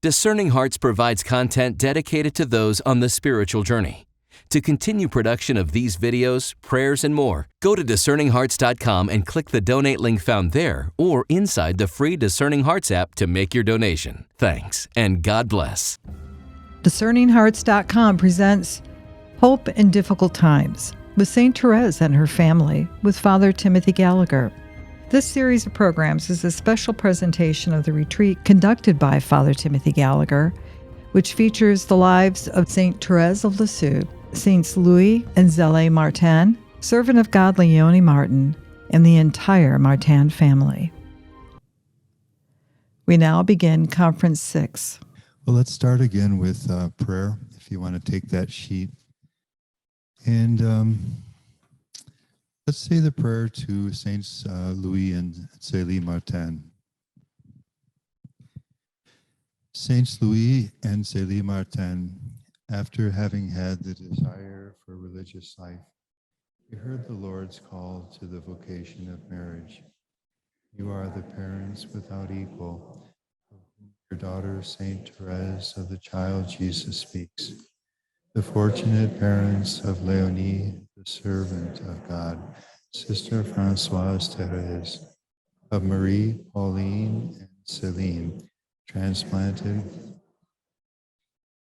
Discerning Hearts provides content dedicated to those on the spiritual journey. To continue production of these videos, prayers, and more, go to discerninghearts.com and click the donate link found there or inside the free Discerning Hearts app to make your donation. Thanks, and God bless. DiscerningHearts.com presents Hope in Difficult Times with St. Thérèse and her family with Father Timothy Gallagher. This series of programs is a special presentation of the retreat conducted by Father Timothy Gallagher, which features the lives of St. Thérèse of Lisieux, Saints Louis and Zelie Martin, servant of God Leonie Martin, and the entire Martin family. We now begin Conference 6. Well, let's start again with prayer, if you want to take that sheet. And let's say the prayer to Saints Louis and Zelie Martin. Saints Louis and Zelie Martin, after having had the desire for religious life, you heard the Lord's call to the vocation of marriage. You are the parents without equal. Your daughter, Saint Thérèse of the child Jesus speaks. The fortunate parents of Leonie, the servant of God, Sister Françoise Thérèse, of Marie, Pauline, and Celine, transplanted,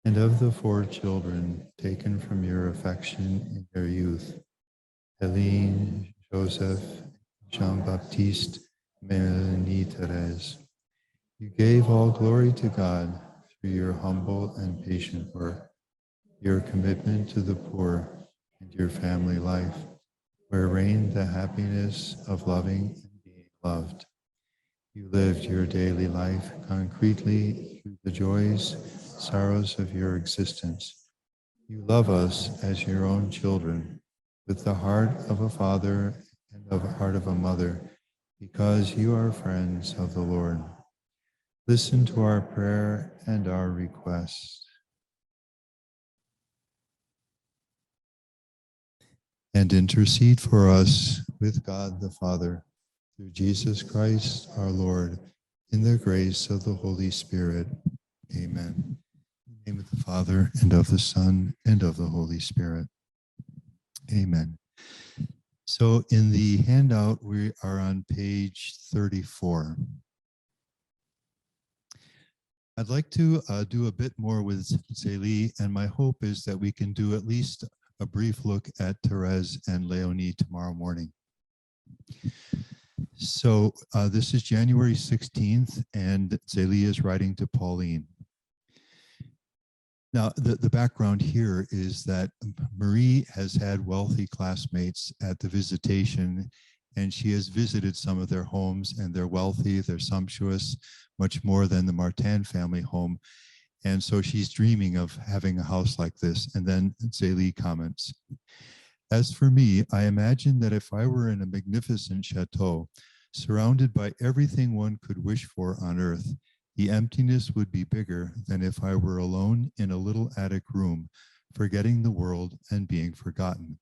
and of the 4 children taken from your affection in their youth, Helene, Joseph, Jean-Baptiste, Marie-Thérèse. You gave all glory to God through your humble and patient work, your commitment to the poor, and your family life, where reigned the happiness of loving and being loved. You lived your daily life concretely through the joys, sorrows of your existence. You love us as your own children, with the heart of a father and the heart of a mother, because you are friends of the Lord. Listen to our prayer and our request. And intercede for us with God the Father, through Jesus Christ our Lord, in the grace of the Holy Spirit. Amen. In the name of the Father, and of the Son, and of the Holy Spirit. Amen. So in the handout, we are on page 34. I'd like to do a bit more with Zelie, and my hope is that we can do at least a brief look at Thérèse and Leonie tomorrow morning. So this is January 16th, and Zelie is writing to Pauline. Now, the background here is that Marie has had wealthy classmates at the visitation, and she has visited some of their homes, and they're wealthy, they're sumptuous, much more than the Martin family home. And so she's dreaming of having a house like this. And then Zelie comments, as for me, I imagine that if I were in a magnificent chateau, surrounded by everything one could wish for on earth, the emptiness would be bigger than if I were alone in a little attic room, forgetting the world and being forgotten.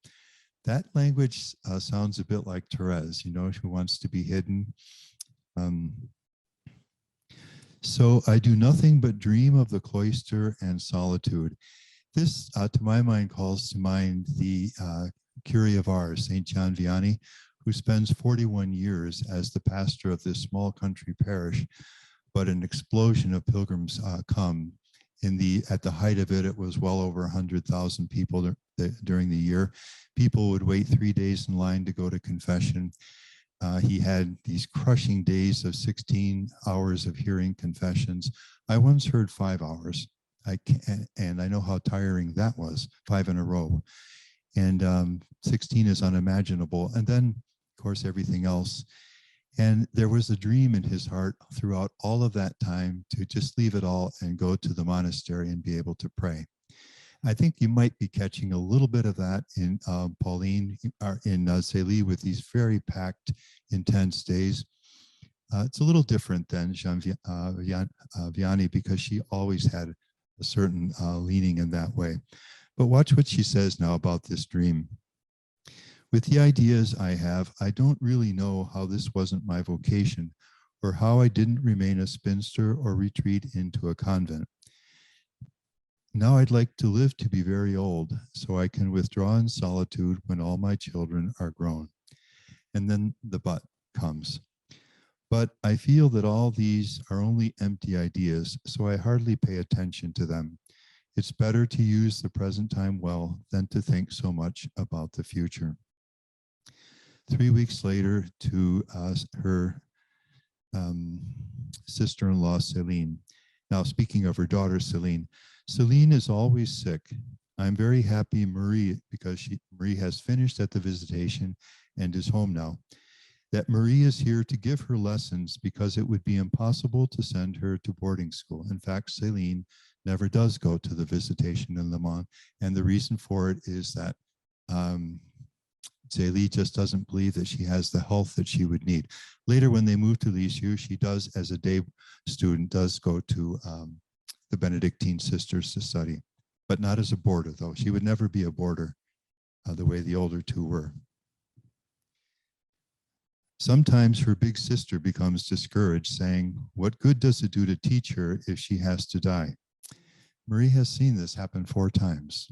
That language sounds a bit like Thérèse, you know, who wants to be hidden. So I do nothing but dream of the cloister and solitude. This, to my mind, calls to mind the Curé of Ars, St. John Vianney, who spends 41 years as the pastor of this small country parish, but an explosion of pilgrims come. At the height of it, it was well over 100,000 people during the year. People would wait 3 days in line to go to confession. He had these crushing days of 16 hours of hearing confessions. I once heard 5 hours, and I know how tiring that was, 5 in a row. And 16 is unimaginable. And then, of course, everything else. And there was a dream in his heart throughout all of that time to just leave it all and go to the monastery and be able to pray. I think you might be catching a little bit of that in Pauline, or in Zelie, with these very packed, intense days. It's a little different than Jean Vianney, because she always had a certain leaning in that way. But watch what she says now about this dream. With the ideas I have, I don't really know how this wasn't my vocation, or how I didn't remain a spinster or retreat into a convent. Now I'd like to live to be very old, so I can withdraw in solitude when all my children are grown. And then the but comes. But I feel that all these are only empty ideas, so I hardly pay attention to them. It's better to use the present time well than to think so much about the future. 3 weeks later, to her sister-in-law, Zelie. Now, speaking of her daughter, Zelie, Zelie is always sick. I'm very happy because Marie has finished at the visitation and is home now, that Marie is here to give her lessons because it would be impossible to send her to boarding school. In fact, Zelie never does go to the visitation in Le Mans, and the reason for it is that Zelie just doesn't believe that she has the health that she would need. Later, when they move to Lisieux, she does, as a day student, does go to the Benedictine sisters to study, but not as a boarder, though. She would never be a boarder the way the older two were. Sometimes her big sister becomes discouraged, saying, "What good does it do to teach her if she has to die?" Marie has seen this happen 4 times.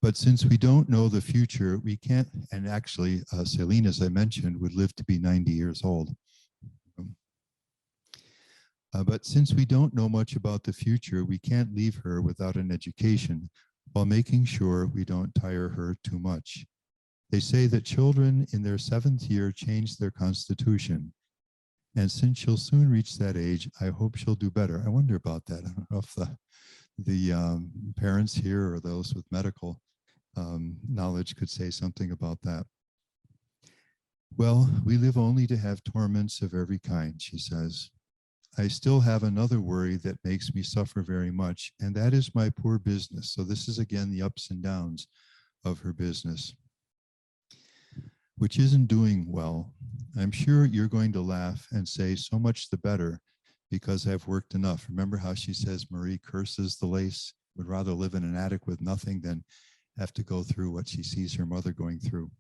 But since we don't know the future, we can't, and actually, Zelie, as I mentioned, would live to be 90 years old. But since we don't know much about the future, we can't leave her without an education while making sure we don't tire her too much. They say that children in their 7th year change their constitution. And since she'll soon reach that age, I hope she'll do better. I wonder about that. I don't know if the parents here or those with medical knowledge could say something about that. Well, we live only to have torments of every kind, she says. I still have another worry that makes me suffer very much, and that is my poor business. So this is again the ups and downs of her business, which isn't doing well. I'm sure you're going to laugh and say so much the better because I've worked enough. Remember how she says Marie curses the lace, would rather live in an attic with nothing than have to go through what she sees her mother going through.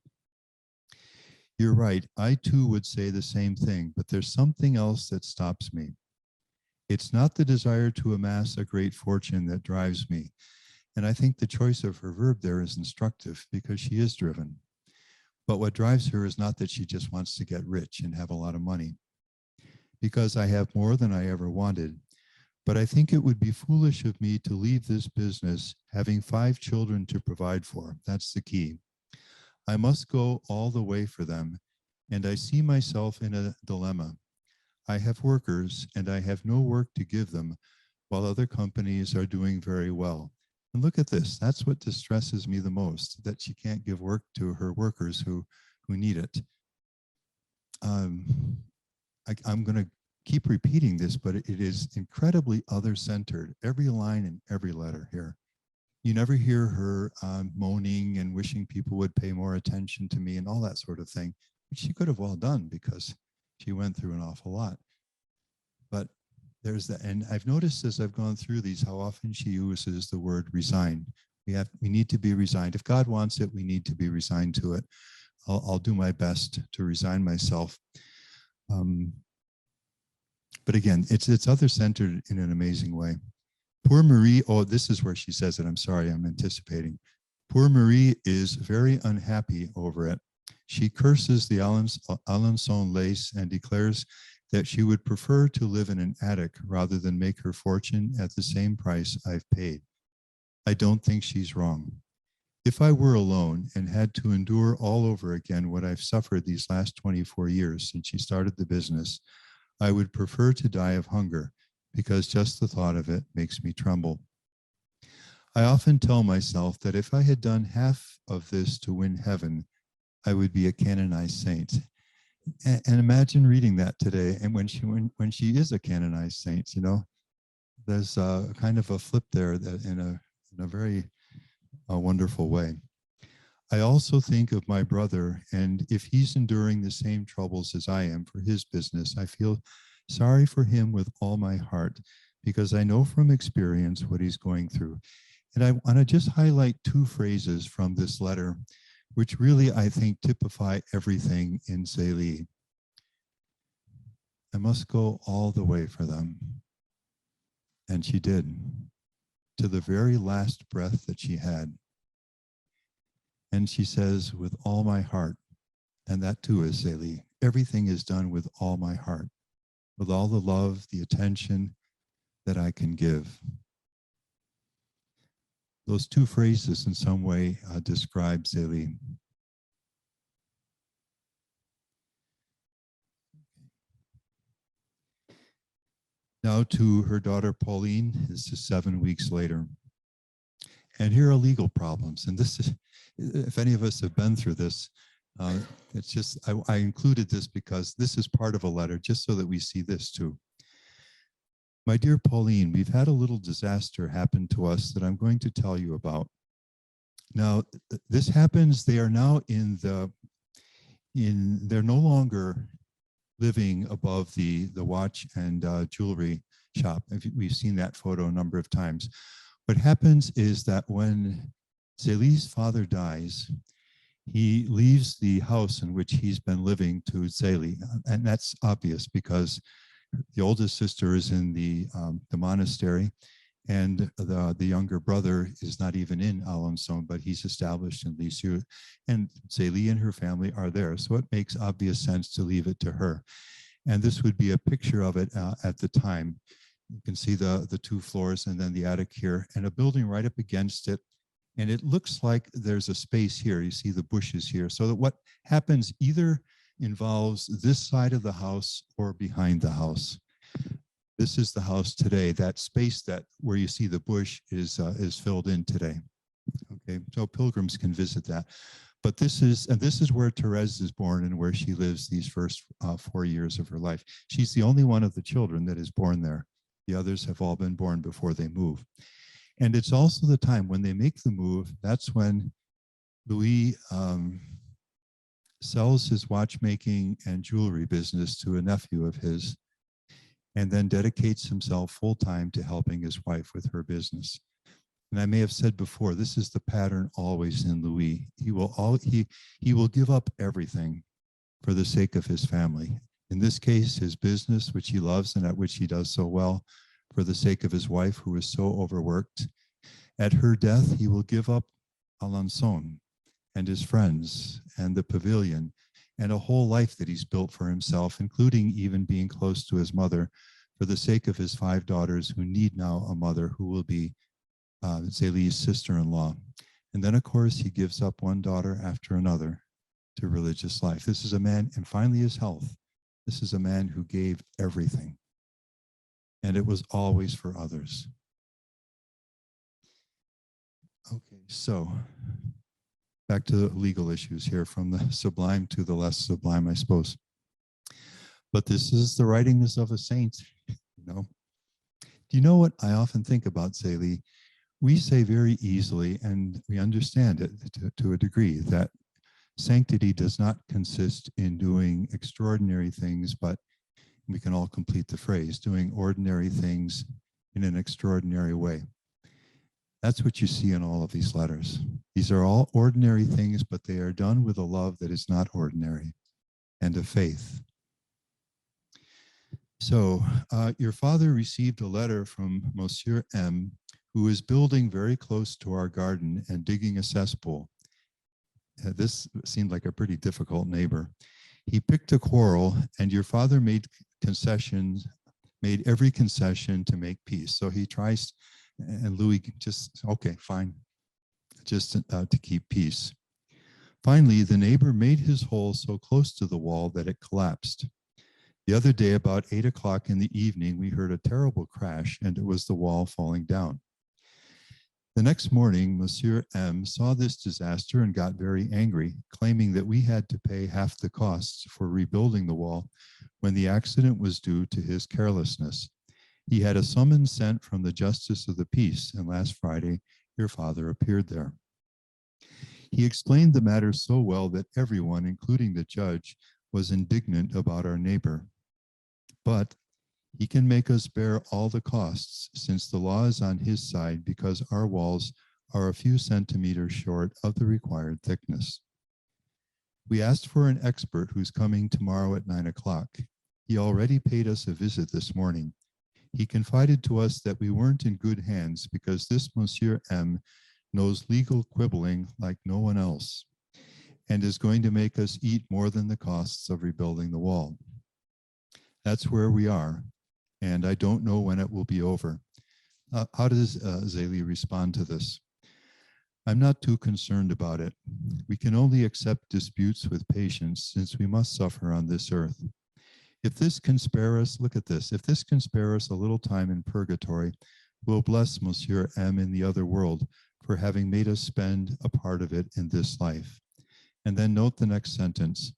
You're right, I too would say the same thing, but there's something else that stops me. It's not the desire to amass a great fortune that drives me. And I think the choice of her verb there is instructive because she is driven. But what drives her is not that she just wants to get rich and have a lot of money, because I have more than I ever wanted. But I think it would be foolish of me to leave this business having 5 children to provide for. That's the key. I must go all the way for them, and I see myself in a dilemma. I have workers, and I have no work to give them, while other companies are doing very well. And look at this. That's what distresses me the most, that she can't give work to her workers who need it. I'm going to keep repeating this, but it is incredibly other-centered, every line and every letter here. You never hear her moaning and wishing people would pay more attention to me and all that sort of thing, which she could have well done because she went through an awful lot. But there's that, and I've noticed as I've gone through these how often she uses the word resigned. We need to be resigned. If God wants it, we need to be resigned to it. I'll do my best to resign myself. But again, it's other-centered in an amazing way. Poor Marie, oh, this is where she says it. I'm sorry, I'm anticipating. Poor Marie is very unhappy over it. She curses the Alençon lace and declares that she would prefer to live in an attic rather than make her fortune at the same price I've paid. I don't think she's wrong. If I were alone and had to endure all over again what I've suffered these last 24 years since she started the business, I would prefer to die of hunger, because just the thought of it makes me tremble. I often tell myself that if I had done half of this to win heaven, I would be a canonized saint. And imagine reading that today, and when she is a canonized saint, you know, there's a kind of a flip there that in a very wonderful way. I also think of my brother, and if he's enduring the same troubles as I am for his business, I feel sorry for him with all my heart, because I know from experience what he's going through. And I want to just highlight 2 phrases from this letter, which really, I think, typify everything in Zelie. I must go all the way for them. And she did, to the very last breath that she had. And she says, with all my heart, and that too is Zelie, everything is done with all my heart, with all the love, the attention that I can give. Those two phrases in some way describe Zelie. Now to her daughter Pauline, this is 7 weeks later. And here are legal problems. And this is, if any of us have been through this, it's just, I included this because this is part of a letter, just so that we see this too. My dear Pauline, we've had a little disaster happen to us that I'm going to tell you about. Now, this happens, they are now they're no longer living above the watch and jewelry shop. We've seen that photo a number of times. What happens is that when Zelie's father dies, he leaves the house in which he's been living to Zelie. And that's obvious because the oldest sister is in the monastery, and the younger brother is not even in Alençon, but he's established in Lisieux. And Zelie and her family are there. So it makes obvious sense to leave it to her. And this would be a picture of it at the time. You can see the 2 floors and then the attic here, and a building right up against it. And it looks like there's a space here. You see the bushes here. So that what happens either involves this side of the house or behind the house. This is the house today. That space where you see the bush is filled in today. Okay, so pilgrims can visit that. But this is where Thérèse is born and where she lives these first 4 years of her life. She's the only one of the children that is born there. The others have all been born before they move. And it's also the time when they make the move, that's when Louis sells his watchmaking and jewelry business to a nephew of his, and then dedicates himself full-time to helping his wife with her business. And I may have said before, this is the pattern always in Louis. He will give up everything for the sake of his family. In this case, his business, which he loves and at which he does so well, for the sake of his wife, who is so overworked. At her death, he will give up Alençon and his friends and the pavilion and a whole life that he's built for himself, including even being close to his mother, for the sake of his 5 daughters who need now a mother who will be Zelie's sister-in-law. And then, of course, he gives up one daughter after another to religious life. This is a man, and finally his health. This is a man who gave everything. And it was always for others. Okay, so back to the legal issues here, from the sublime to the less sublime, I suppose. But this is the writings of a saint, you know. Do you know what I often think about Zelie? We say very easily, and we understand it to a degree, that sanctity does not consist in doing extraordinary things, but we can all complete the phrase, doing ordinary things in an extraordinary way. That's what you see in all of these letters. These are all ordinary things, but they are done with a love that is not ordinary and a faith. So your father received a letter from Monsieur M, who is building very close to our garden and digging a cesspool. This seemed like a pretty difficult neighbor. He picked a quarrel, and your father made every concession to make peace. So he tries, and Louis just, okay, fine, just to keep peace. Finally, the neighbor made his hole so close to the wall that it collapsed. The other day, about 8 o'clock in the evening, we heard a terrible crash, and it was the wall falling down. The next morning, Monsieur M saw this disaster and got very angry, claiming that we had to pay half the costs for rebuilding the wall when the accident was due to his carelessness. He had a summons sent from the Justice of the Peace, and last Friday, your father appeared there. He explained the matter so well that everyone, including the judge, was indignant about our neighbor. But he can make us bear all the costs, since the law is on his side, because our walls are a few centimeters short of the required thickness. We asked for an expert who's coming tomorrow at 9 o'clock. He already paid us a visit this morning. He confided to us that we weren't in good hands because this Monsieur M knows legal quibbling like no one else and is going to make us eat more than the costs of rebuilding the wall. That's where we are, and I don't know when it will be over. How does Zelie respond to this? I'm not too concerned about it. We can only accept disputes with patience since we must suffer on this earth. If this can spare us, look at this, if this can spare us a little time in purgatory, we'll bless Monsieur M in the other world for having made us spend a part of it in this life. And then note the next sentence.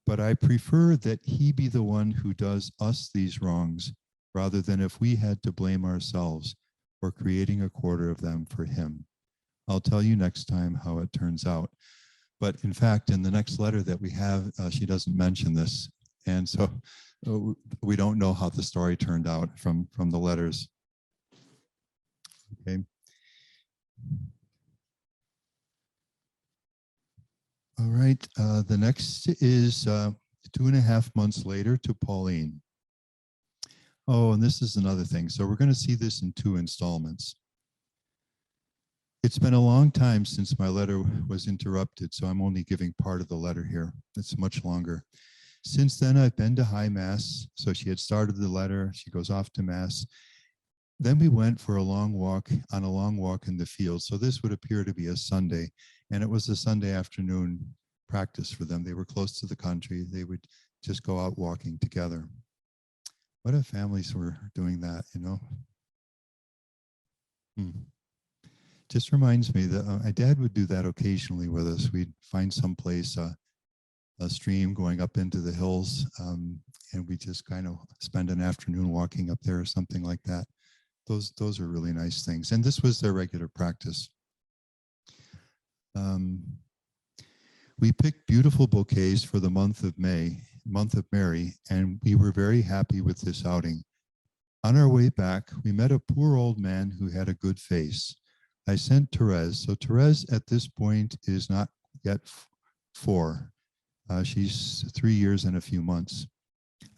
But I prefer that he be the one who does us these wrongs, rather than if we had to blame ourselves for creating a quarter of them for him. I'll tell you next time how it turns out. But in fact, in the next letter that we have, she doesn't mention this. And so we don't know how the story turned out from the letters. Okay. All right, the next is 2.5 months later to Pauline. Oh, and this is another thing. So we're going to see this in 2 installments. It's been a long time since my letter was interrupted, so I'm only giving part of the letter here. It's much longer. Since then, I've been to High Mass. So she had started the letter. She goes off to Mass. Then we went for a long walk in the field. So this would appear to be a Sunday. And it was a Sunday afternoon practice for them. They were close to the country. They would just go out walking together. What if families were doing that, you know? Just reminds me that my dad would do that occasionally with us. We'd find some place, a stream going up into the hills, and we just kind of spend an afternoon walking up there or something like that. Those are really nice things. And this was their regular practice. We picked beautiful bouquets for the month of May, month of Mary, and we were very happy with this outing. On our way back, we met a poor old man who had a good face. I sent Thérèse. So Thérèse at this point is not yet 4. She's 3 years and a few months.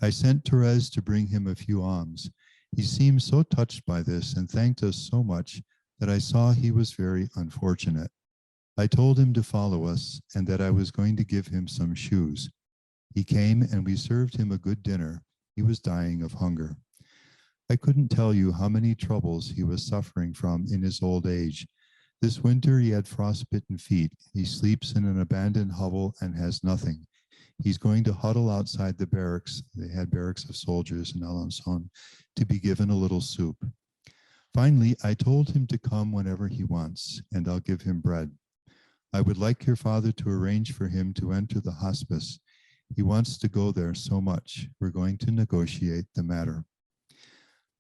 I sent Thérèse to bring him a few alms. He seemed so touched by this and thanked us so much that I saw he was very unfortunate. I told him to follow us and that I was going to give him some shoes. He came and we served him a good dinner. He was dying of hunger. I couldn't tell you how many troubles he was suffering from in his old age. This winter he had frostbitten feet. He sleeps in an abandoned hovel and has nothing. He's going to huddle outside the barracks. They had barracks of soldiers in Alençon to be given a little soup. Finally, I told him to come whenever he wants, and I'll give him bread. I would like your father to arrange for him to enter the hospice. He wants to go there so much. We're going to negotiate the matter.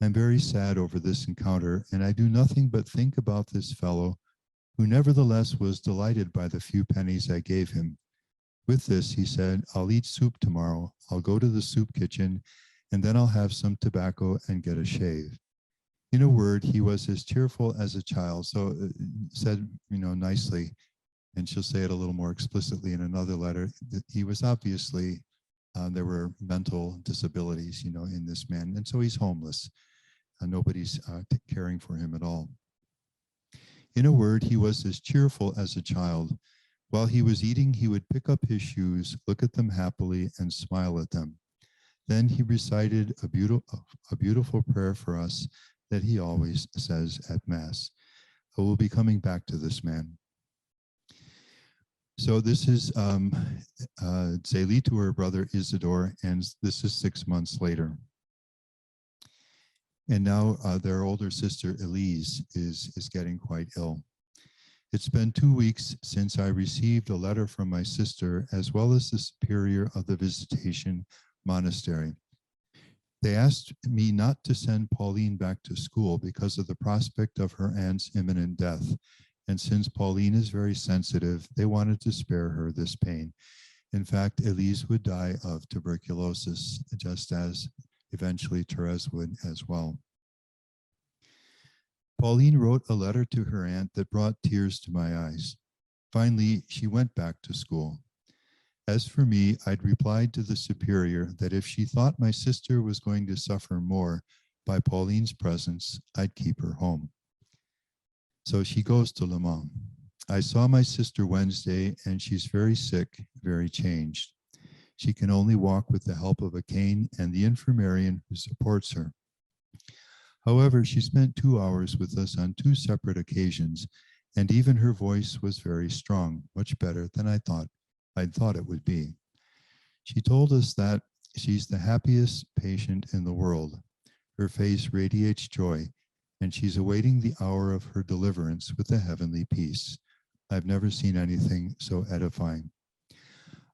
I'm very sad over this encounter, and I do nothing but think about this fellow, who nevertheless was delighted by the few pennies I gave him. With this, he said, I'll eat soup tomorrow. I'll go to the soup kitchen, and then I'll have some tobacco and get a shave. In a word, he was as cheerful as a child. So said, nicely, and she'll say it a little more explicitly in another letter. He was obviously, there were mental disabilities, in this man. And so he's homeless. Nobody's caring for him at all. In a word, he was as cheerful as a child. While he was eating, he would pick up his shoes, look at them happily, and smile at them. Then he recited a beautiful prayer for us that he always says at Mass. I will be coming back to this man. So this is Zelie to her brother Isidore, and this is 6 months later. And now their older sister Elise is getting quite ill. It's been 2 weeks since I received a letter from my sister, as well as the superior of the Visitation Monastery. They asked me not to send Pauline back to school because of the prospect of her aunt's imminent death. And since Pauline is very sensitive, they wanted to spare her this pain. In fact, Elise would die of tuberculosis, just as eventually Thérèse would as well. Pauline wrote a letter to her aunt that brought tears to my eyes. Finally, she went back to school. As for me, I'd replied to the superior that if she thought my sister was going to suffer more by Pauline's presence, I'd keep her home. So she goes to Le Mans. I saw my sister Wednesday, and she's very sick, very changed. She can only walk with the help of a cane and the infirmarian who supports her. However, she spent 2 hours with us on 2 separate occasions, and even her voice was very strong, much better than I'd thought it would be. She told us that she's the happiest patient in the world. Her face radiates joy, and she's awaiting the hour of her deliverance with a heavenly peace. I've never seen anything so edifying.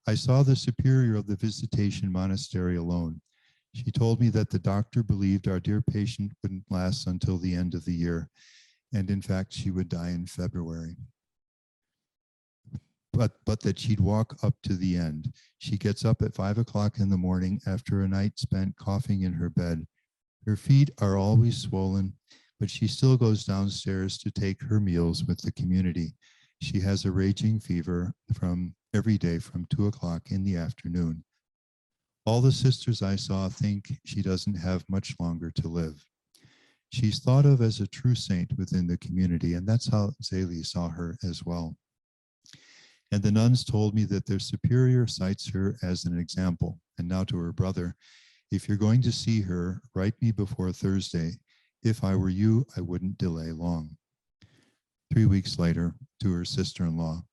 I saw the superior of the Visitation Monastery alone. She told me that the doctor believed our dear patient wouldn't last until the end of the year, and in fact, she would die in February. But that she'd walk up to the end. She gets up at 5 o'clock in the morning after a night spent coughing in her bed. Her feet are always swollen, but she still goes downstairs to take her meals with the community. She has a raging fever from every day from 2 o'clock in the afternoon. All the sisters I saw think she doesn't have much longer to live. She's thought of as a true saint within the community, and that's how Zelie saw her as well. And the nuns told me that their superior cites her as an example. And now to her brother, if you're going to see her, write me before Thursday. If I were you, I wouldn't delay long. 3 weeks later, to her sister-in-law,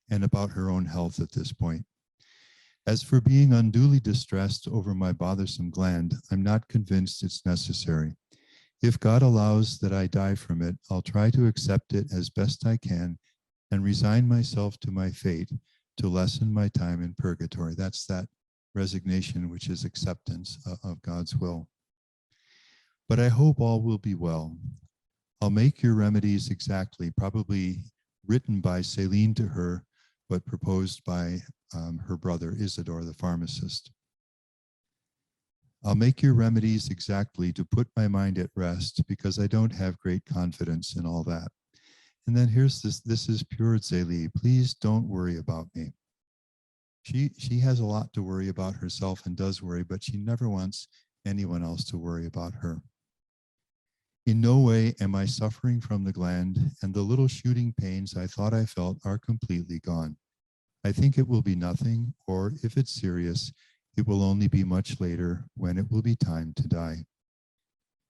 and about her own health at this point. As for being unduly distressed over my bothersome gland, I'm not convinced it's necessary. If God allows that I die from it, I'll try to accept it as best I can and resign myself to my fate to lessen my time in purgatory. That's that resignation, which is acceptance of God's will. But I hope all will be well. I'll make your remedies exactly, probably written by Zelie to her, but proposed by her brother, Isidore, the pharmacist. I'll make your remedies exactly to put my mind at rest because I don't have great confidence in all that. And then here's this is pure Zelie. Please don't worry about me. She has a lot to worry about herself and does worry, but she never wants anyone else to worry about her. In no way am I suffering from the gland, and the little shooting pains I thought I felt are completely gone. I think it will be nothing, or if it's serious, it will only be much later when it will be time to die.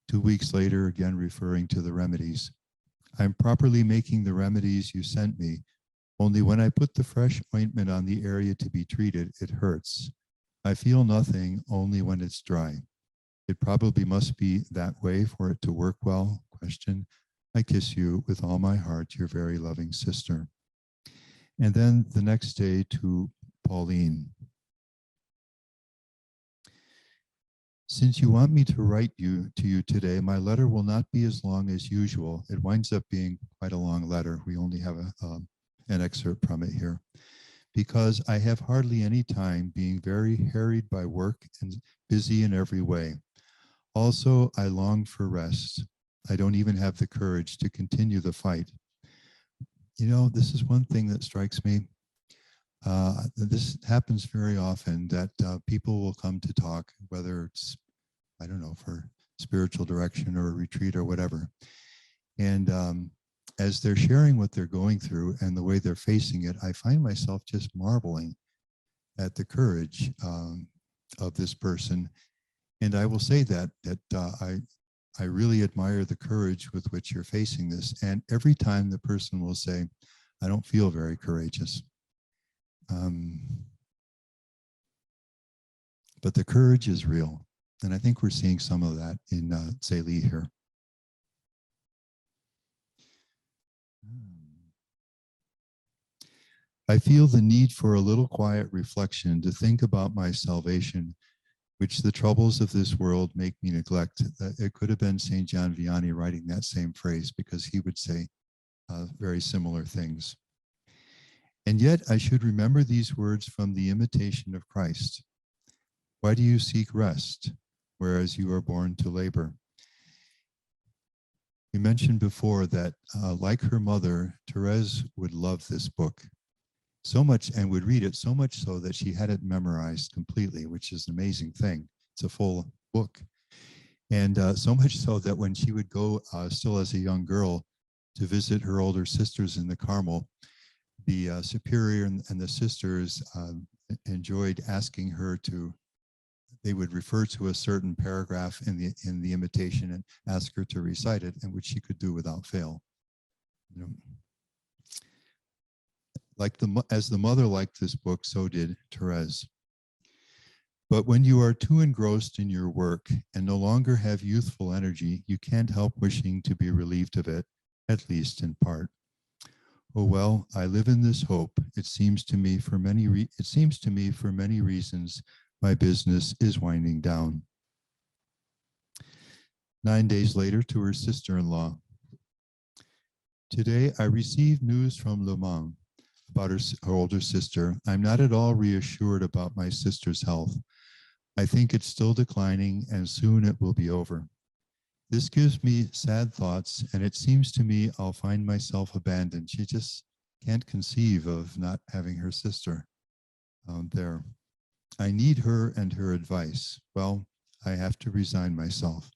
2 weeks later, again referring to the remedies. I'm properly making the remedies you sent me, only when I put the fresh ointment on the area to be treated, it hurts. I feel nothing only when it's dry. It probably must be that way for it to work well. Question. I kiss you with all my heart, your very loving sister. And then the next day to Pauline. Since you want me to write to you today, my letter will not be as long as usual. It winds up being quite a long letter. We only have an excerpt from it here. Because I have hardly any time, being very harried by work and busy in every way. Also, I long for rest. I don't even have the courage to continue the fight. You know, this is one thing that strikes me. This happens very often, that people will come to talk, whether it's, I don't know, for spiritual direction or a retreat or whatever. And as they're sharing what they're going through and the way they're facing it, I find myself just marveling at the courage of this person. And I will say that I really admire the courage with which you're facing this. And every time the person will say, I don't feel very courageous. But the courage is real. And I think we're seeing some of that in Zelie here. I feel the need for a little quiet reflection to think about my salvation, which the troubles of this world make me neglect. It could have been St. John Vianney writing that same phrase, because he would say very similar things. And yet I should remember these words from the Imitation of Christ. Why do you seek rest, whereas you are born to labor? We mentioned before that, like her mother, Thérèse would love this book. so much, and would read it so much so that she had it memorized completely, which is an amazing thing. It's a full book. And so much so that when she would go, still as a young girl, to visit her older sisters in the Carmel, the superior and the sisters enjoyed asking her to, they would refer to a certain paragraph in the imitation and ask her to recite it, and which she could do without fail. You know, like as the mother liked this book, so did Thérèse. But when you are too engrossed in your work and no longer have youthful energy, you can't help wishing to be relieved of it, at least in part. Oh well, I live in this hope. It seems to me for many reasons my business is winding down. 9 days later, to her sister-in-law. Today I received news from O.M.V about her older sister. I'm not at all reassured about my sister's health. I think it's still declining and soon it will be over. This gives me sad thoughts, and it seems to me I'll find myself abandoned. She just can't conceive of not having her sister there. I need her and her advice. Well, I have to resign myself.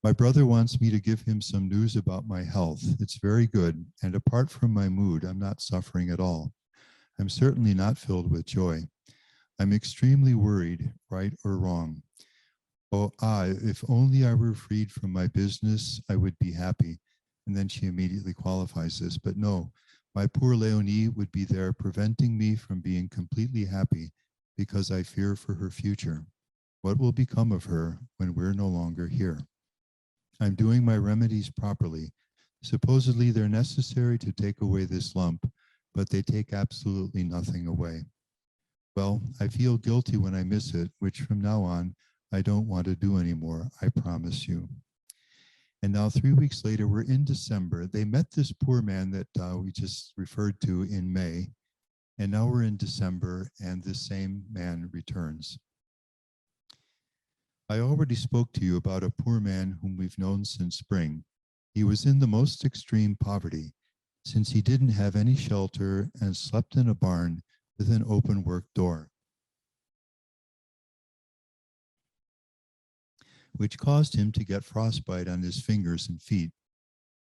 My brother wants me to give him some news about my health. It's very good, and apart from my mood, I'm not suffering at all. I'm certainly not filled with joy. I'm extremely worried, right or wrong. If only I were freed from my business, I would be happy. And then she immediately qualifies this, but no, my poor Leonie would be there preventing me from being completely happy because I fear for her future. What will become of her when we're no longer here? I'm doing my remedies properly. Supposedly they're necessary to take away this lump, but they take absolutely nothing away. Well, I feel guilty when I miss it, which from now on, I don't want to do anymore, I promise you. And now 3 weeks later, we're in December. They met this poor man that we just referred to in May, and now we're in December, and this same man returns. I already spoke to you about a poor man whom we've known since spring. He was in the most extreme poverty, since he didn't have any shelter and slept in a barn with an open work door, which caused him to get frostbite on his fingers and feet.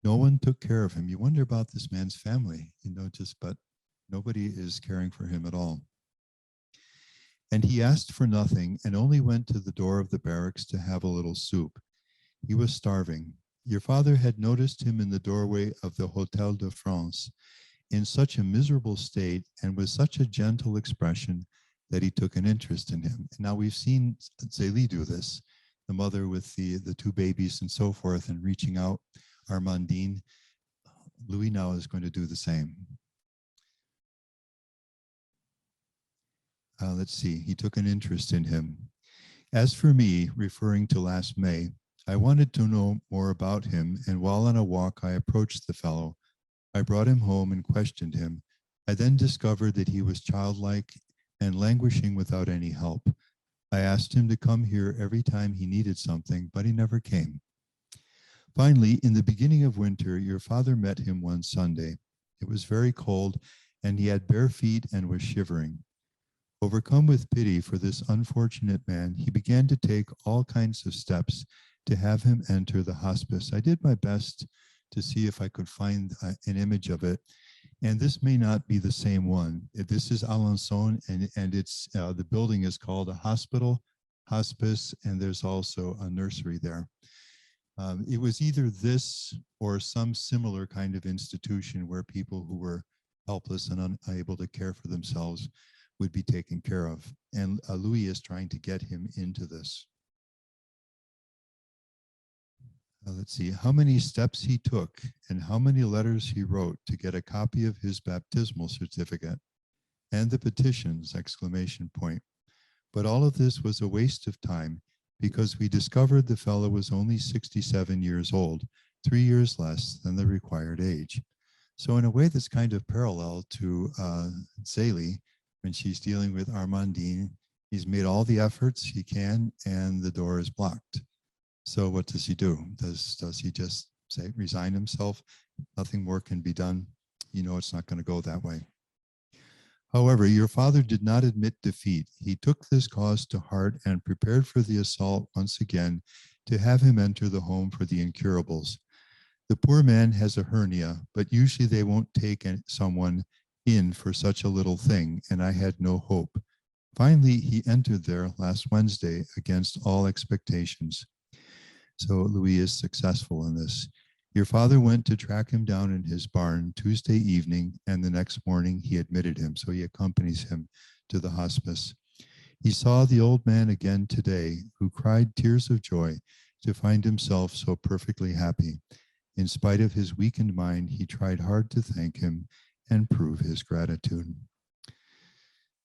No one took care of him. You wonder about this man's family, but nobody is caring for him at all. And he asked for nothing and only went to the door of the barracks to have a little soup. He was starving. Your father had noticed him in the doorway of the Hôtel de France in such a miserable state and with such a gentle expression that he took an interest in him. And now we've seen Zelie do this, the mother with the two babies and so forth, and reaching out, Armandine. Louis now is going to do the same. Let's see, he took an interest in him. As for me, referring to last May, I wanted to know more about him, and while on a walk, I approached the fellow. I brought him home and questioned him. I then discovered that he was childlike and languishing without any help. I asked him to come here every time he needed something, but he never came. Finally, in the beginning of winter, your father met him one Sunday. It was very cold, and he had bare feet and was shivering. Overcome with pity for this unfortunate man, he began to take all kinds of steps to have him enter the hospice. I did my best to see if I could find an image of it. And this may not be the same one. This is Alençon, and it's the building is called a hospital, hospice, and there's also a nursery there. It was either this or some similar kind of institution where people who were helpless and unable to care for themselves would be taken care of. And Louis is trying to get him into this. Let's see, how many steps he took and how many letters he wrote to get a copy of his baptismal certificate and the petitions, exclamation point. But all of this was a waste of time because we discovered the fellow was only 67 years old, 3 years less than the required age. So in a way that's kind of parallel to Zelie when she's dealing with Armandine. He's made all the efforts he can and the door is blocked. So what does he do? Does he just say, resign himself? Nothing more can be done. You know, it's not going to go that way. However, your father did not admit defeat. He took this cause to heart and prepared for the assault once again to have him enter the home for the incurables. The poor man has a hernia, but usually they won't take someone in for such a little thing, and I had no hope. Finally, he entered there last Wednesday against all expectations. So Louis is successful in this. Your father went to track him down in his barn Tuesday evening, and the next morning he admitted him, so he accompanies him to the hospice. He saw the old man again today, who cried tears of joy to find himself so perfectly happy. In spite of his weakened mind, he tried hard to thank him and prove his gratitude.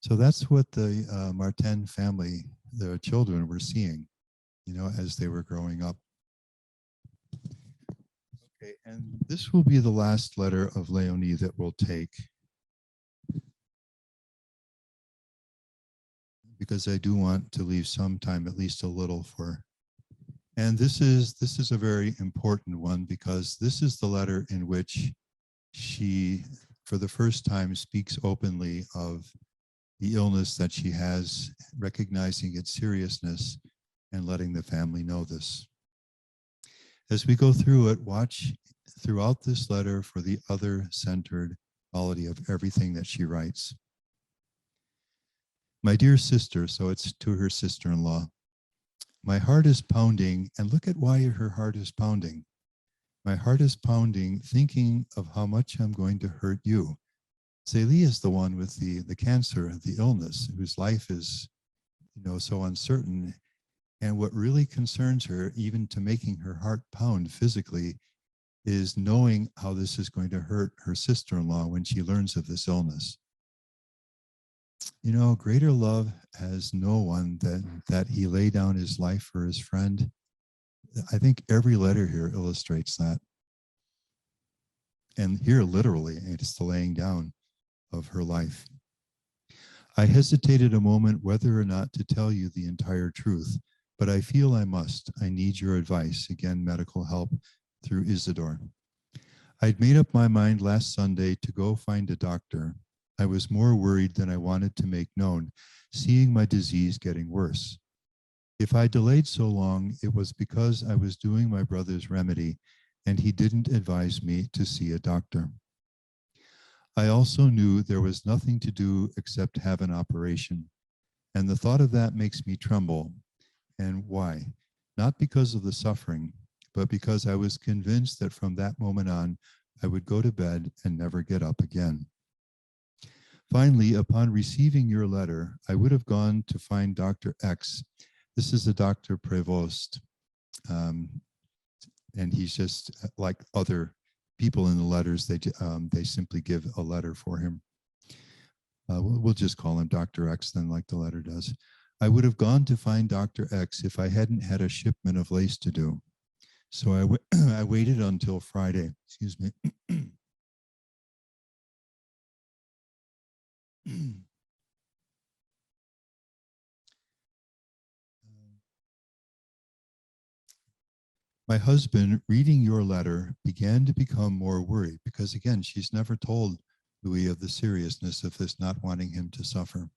So that's what the Martin family, the children, were seeing, as they were growing up. Okay, and this will be the last letter of Leonie that we'll take, because I do want to leave some time, at least a little, for. And this is a very important one, because this is the letter in which she, for the first time, speaks openly of the illness that she has, recognizing its seriousness and letting the family know this. As we go through it, watch throughout this letter for the other-centered quality of everything that she writes. My dear sister, so it's to her sister-in-law, my heart is pounding, and look at why her heart is pounding. My heart is pounding, thinking of how much I'm going to hurt you. Zelie is the one with the cancer, the illness, whose life is, so uncertain. And what really concerns her, even to making her heart pound physically, is knowing how this is going to hurt her sister-in-law when she learns of this illness. Greater love has no one that he lay down his life for his friend. I think every letter here illustrates that. And here, literally, it's the laying down of her life. I hesitated a moment whether or not to tell you the entire truth, but I feel I must. I need your advice. Again, medical help through Isidore. I'd made up my mind last Sunday to go find a doctor. I was more worried than I wanted to make known, seeing my disease getting worse. If I delayed so long, it was because I was doing my brother's remedy, and he didn't advise me to see a doctor. I also knew there was nothing to do except have an operation, and the thought of that makes me tremble. And why? Not because of the suffering, but because I was convinced that from that moment on, I would go to bed and never get up again. Finally, upon receiving your letter, I would have gone to find Dr. X. This is a Dr. Prévost, and he's just like other people in the letters. They simply give a letter for him. We'll just call him Dr. X then, like the letter does. I would have gone to find Dr. X if I hadn't had a shipment of lace to do. So I waited until Friday. Excuse me. My husband, reading your letter, began to become more worried because, again, she's never told Louis of the seriousness of this, not wanting him to suffer.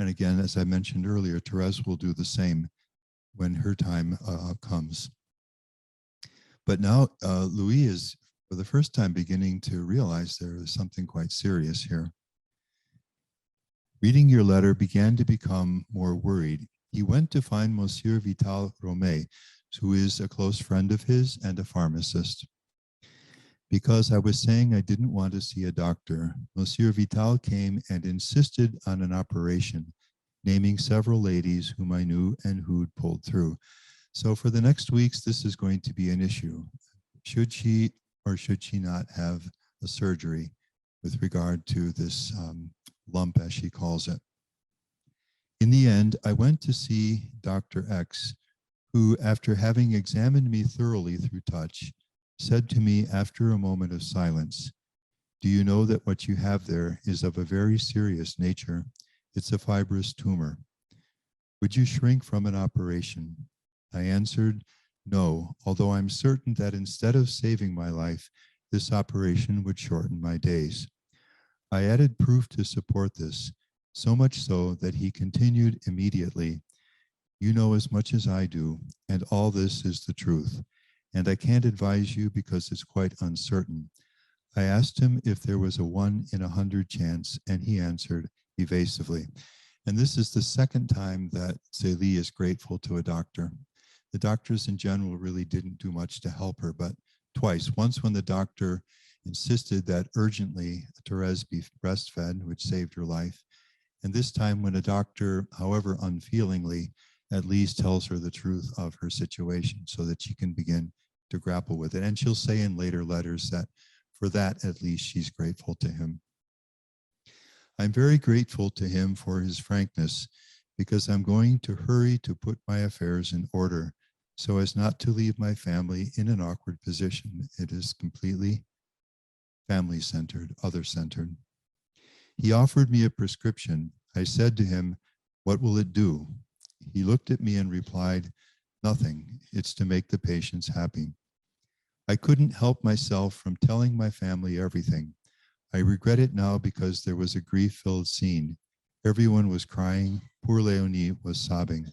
And again, as I mentioned earlier, Thérèse will do the same when her time comes. But now Louis is, for the first time, beginning to realize there is something quite serious here. Reading your letter, began to become more worried. He went to find Monsieur Vital Romet, who is a close friend of his and a pharmacist. Because I was saying I didn't want to see a doctor, Monsieur Vital came and insisted on an operation, naming several ladies whom I knew and who'd pulled through. So for the next weeks, this is going to be an issue. Should she or should she not have a surgery with regard to this lump, as she calls it? In the end, I went to see Dr. X, who, after having examined me thoroughly through touch, said to me after a moment of silence, "Do you know that what you have there is of a very serious nature? It's a fibrous tumor. Would you shrink from an operation?" I answered, "No, although I'm certain that instead of saving my life, this operation would shorten my days." I added proof to support this, so much so that he continued immediately, "You know as much as I do, and all this is the truth. And I can't advise you because it's quite uncertain." I asked him if there was a 1 in 100 chance, and he answered evasively. And this is the second time that Zelie is grateful to a doctor. The doctors in general really didn't do much to help her, but twice. Once when the doctor insisted that urgently Thérèse be breastfed, which saved her life. And this time when a doctor, however unfeelingly, at least tells her the truth of her situation so that she can begin to grapple with it. And she'll say in later letters that for that, at least, she's grateful to him. I'm very grateful to him for his frankness because I'm going to hurry to put my affairs in order so as not to leave my family in an awkward position. It is completely family-centered, other-centered. He offered me a prescription. I said to him, "What will it do?" He looked at me and replied, "Nothing. It's to make the patients happy." I couldn't help myself from telling my family everything. I regret it now because there was a grief-filled scene. Everyone was crying. Poor Leonie was sobbing.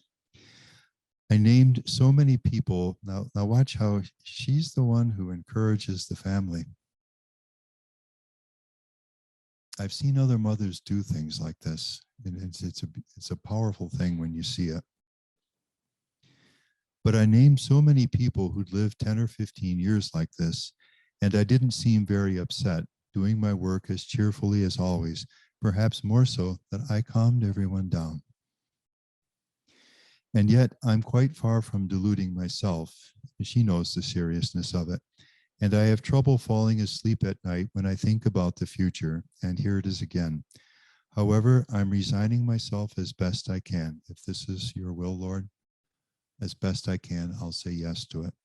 I named so many people. Now watch how she's the one who encourages the family. I've seen other mothers do things like this, and it's a powerful thing when you see it. But I named so many people who'd lived 10 or 15 years like this, and I didn't seem very upset, doing my work as cheerfully as always, perhaps more so that I calmed everyone down. And yet I'm quite far from deluding myself. She knows the seriousness of it. And I have trouble falling asleep at night when I think about the future. And here it is again. However, I'm resigning myself as best I can. If this is your will, Lord, as best I can, I'll say yes to it.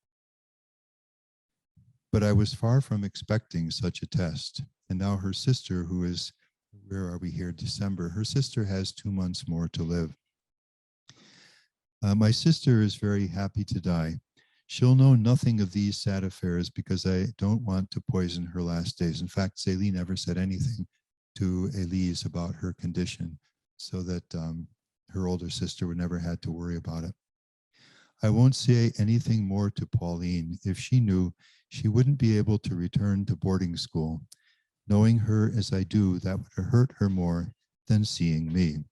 But I was far from expecting such a test. And now her sister, who is, where are we here, December, her sister has 2 months more to live. My sister is very happy to die. She'll know nothing of these sad affairs because I don't want to poison her last days. In fact, Zelie never said anything to Elise about her condition so that her older sister would never had to worry about it. I won't say anything more to Pauline. If she knew, she wouldn't be able to return to boarding school. Knowing her as I do, that would hurt her more than seeing me.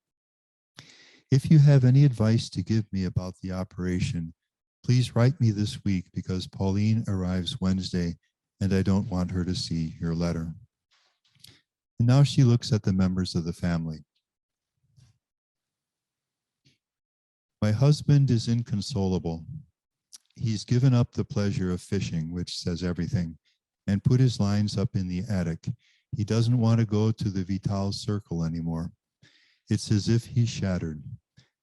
If you have any advice to give me about the operation, please write me this week because Pauline arrives Wednesday and I don't want her to see your letter. And now she looks at the members of the family. My husband is inconsolable. He's given up the pleasure of fishing, which says everything, and put his lines up in the attic. He doesn't want to go to the Vital Circle anymore. It's as if he's shattered.